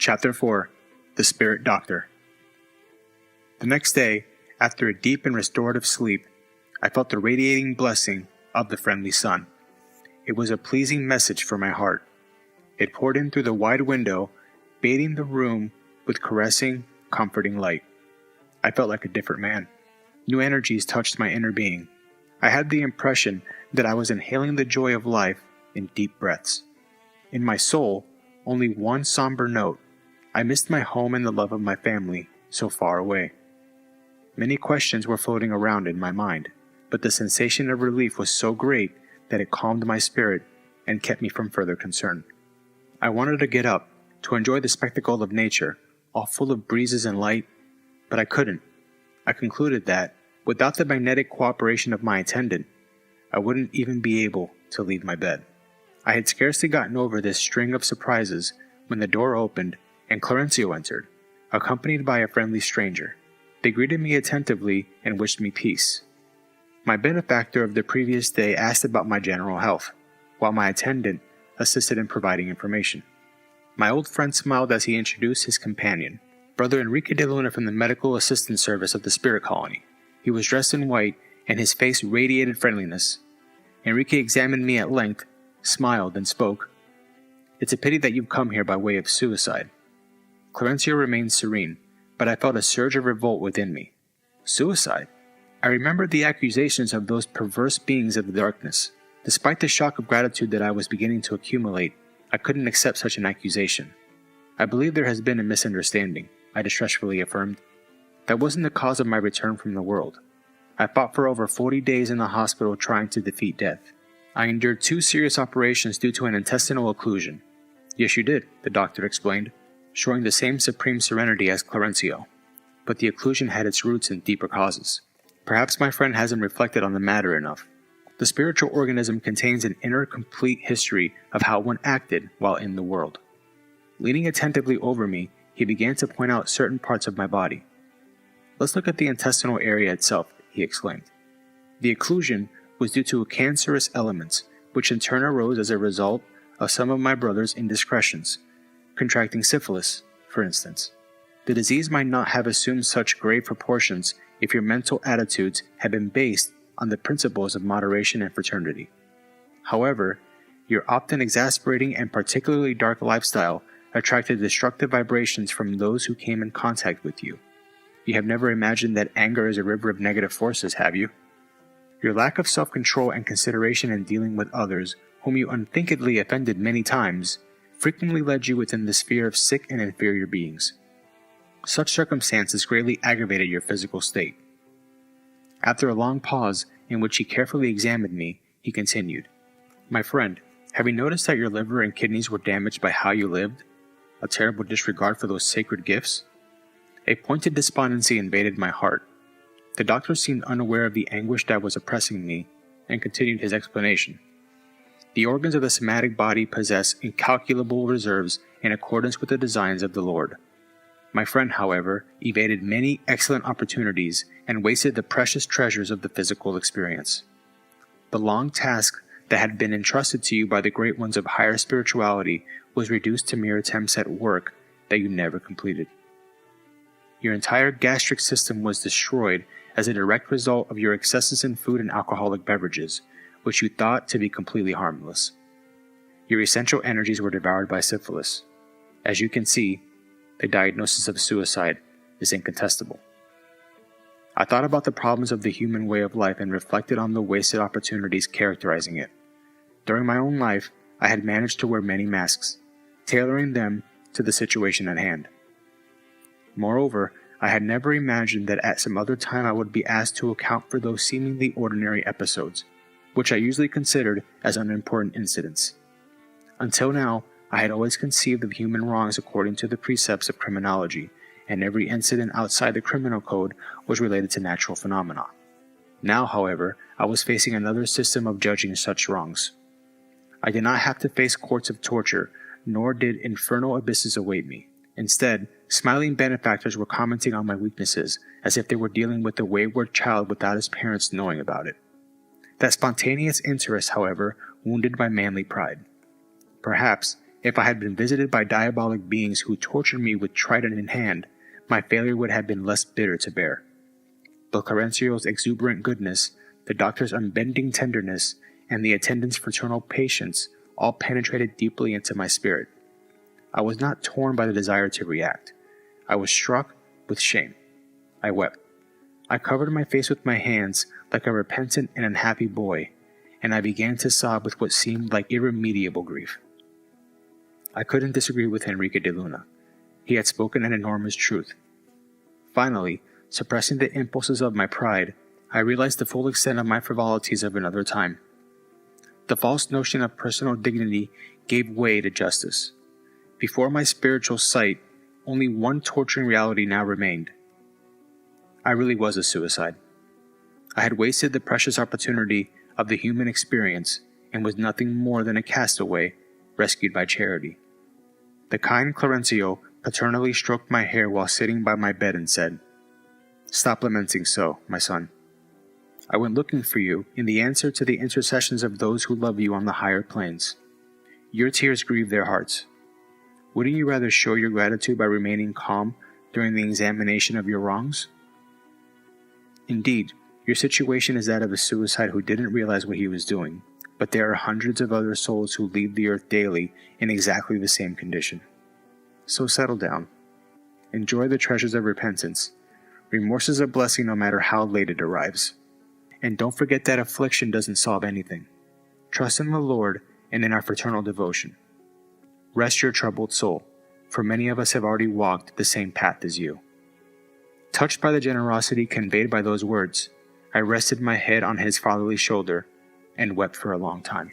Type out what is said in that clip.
Chapter 4. The Spirit Doctor. The next day, after a deep and restorative sleep, I felt the radiating blessing of the friendly sun. It was a pleasing message for my heart. It poured in through the wide window, bathing the room with caressing, comforting light. I felt like a different man. New energies touched my inner being. I had the impression that I was inhaling the joy of life in deep breaths. In my soul, only one somber note. I missed my home and the love of my family, so far away. Many questions were floating around in my mind, but the sensation of relief was so great that it calmed my spirit and kept me from further concern. I wanted to get up, to enjoy the spectacle of nature, all full of breezes and light, but I couldn't. I concluded that, without the magnetic cooperation of my attendant, I wouldn't even be able to leave my bed. I had scarcely gotten over this string of surprises when the door opened and Clarencio entered, accompanied by a friendly stranger. They greeted me attentively and wished me peace. My benefactor of the previous day asked about my general health, while my attendant assisted in providing information. My old friend smiled as he introduced his companion, Brother Enrique de Luna from the Medical Assistance Service of the Spirit Colony. He was dressed in white, and his face radiated friendliness. Enrique examined me at length, smiled, and spoke. "It's a pity that you've come here by way of suicide." Clarencio remained serene, but I felt a surge of revolt within me. Suicide? I remembered the accusations of those perverse beings of the darkness. Despite the shock of gratitude that I was beginning to accumulate, I couldn't accept such an accusation. "I believe there has been a misunderstanding," I distressfully affirmed. "That wasn't the cause of my return from the world. I fought for over 40 days in the hospital trying to defeat death. I endured 2 serious operations due to an intestinal occlusion." "Yes, you did," the doctor explained, showing the same supreme serenity as Clarencio. "But the occlusion had its roots in deeper causes. Perhaps my friend hasn't reflected on the matter enough. The spiritual organism contains an inner complete history of how one acted while in the world." Leaning attentively over me, he began to point out certain parts of my body. "Let's look at the intestinal area itself," he exclaimed. "The occlusion was due to cancerous elements, which in turn arose as a result of some of my brother's indiscretions, contracting syphilis, for instance. The disease might not have assumed such grave proportions if your mental attitudes had been based on the principles of moderation and fraternity. However, your often exasperating and particularly dark lifestyle attracted destructive vibrations from those who came in contact with you. You have never imagined that anger is a river of negative forces, have you? Your lack of self-control and consideration in dealing with others, whom you unthinkingly offended many times, frequently led you within the sphere of sick and inferior beings. Such circumstances greatly aggravated your physical state." After a long pause, in which he carefully examined me, he continued, "My friend, have you noticed that your liver and kidneys were damaged by how you lived? A terrible disregard for those sacred gifts?" A pointed despondency invaded my heart. The doctor seemed unaware of the anguish that was oppressing me, and continued his explanation. "The organs of the somatic body possess incalculable reserves in accordance with the designs of the Lord. My friend, however, evaded many excellent opportunities and wasted the precious treasures of the physical experience. The long task that had been entrusted to you by the great ones of higher spirituality was reduced to mere attempts at work that you never completed. Your entire gastric system was destroyed as a direct result of your excesses in food and alcoholic beverages, which you thought to be completely harmless. Your essential energies were devoured by syphilis. As you can see, the diagnosis of suicide is incontestable." I thought about the problems of the human way of life and reflected on the wasted opportunities characterizing it. During my own life, I had managed to wear many masks, tailoring them to the situation at hand. Moreover, I had never imagined that at some other time I would be asked to account for those seemingly ordinary episodes, which I usually considered as unimportant incidents. Until now, I had always conceived of human wrongs according to the precepts of criminology, and every incident outside the criminal code was related to natural phenomena. Now, however, I was facing another system of judging such wrongs. I did not have to face courts of torture, nor did infernal abysses await me. Instead, smiling benefactors were commenting on my weaknesses, as if they were dealing with a wayward child without his parents knowing about it. That spontaneous interest, however, wounded my manly pride. Perhaps, If I had been visited by diabolic beings who tortured me with trident in hand, my failure would have been less bitter to bear. But Clarencio's exuberant goodness, the doctor's unbending tenderness, and the attendant's fraternal patience all penetrated deeply into my spirit. I was not torn by the desire to react. I was struck with shame. I wept. I covered my face with my hands like a repentant and unhappy boy, and I began to sob with what seemed like irremediable grief. I couldn't disagree with Enrique de Luna. He had spoken an enormous truth. Finally, suppressing the impulses of my pride, I realized the full extent of my frivolities of another time. The false notion of personal dignity gave way to justice. Before my spiritual sight, only one torturing reality now remained. I really was a suicide. I had wasted the precious opportunity of the human experience and was nothing more than a castaway rescued by charity. The kind Clarencio paternally stroked my hair while sitting by my bed and said, "Stop lamenting so, my son. I went looking for you in the answer to the intercessions of those who love you on the higher planes. Your tears grieve their hearts. Wouldn't you rather show your gratitude by remaining calm during the examination of your wrongs? Indeed, your situation is that of a suicide who didn't realize what he was doing, but there are hundreds of other souls who leave the earth daily in exactly the same condition. So settle down. Enjoy the treasures of repentance. Remorse is a blessing no matter how late it arrives. And don't forget that affliction doesn't solve anything. Trust in the Lord and in our fraternal devotion. Rest your troubled soul, for many of us have already walked the same path as you." Touched by the generosity conveyed by those words, I rested my head on his fatherly shoulder and wept for a long time.